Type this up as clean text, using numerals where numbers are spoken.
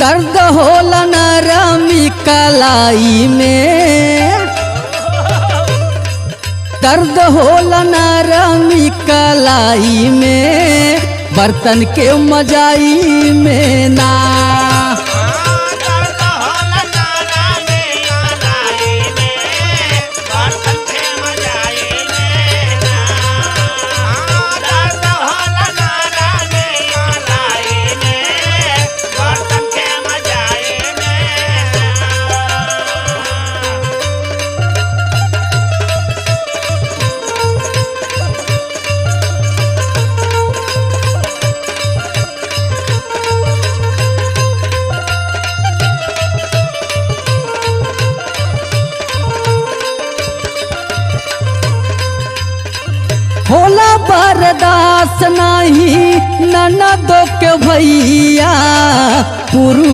दर्द होला नरमी कलाई में, दर्द होला नरमी कलाई में, बर्तन के मजाई में ना। होला बर्दाश्त नहीं ननदों के भैया पुरु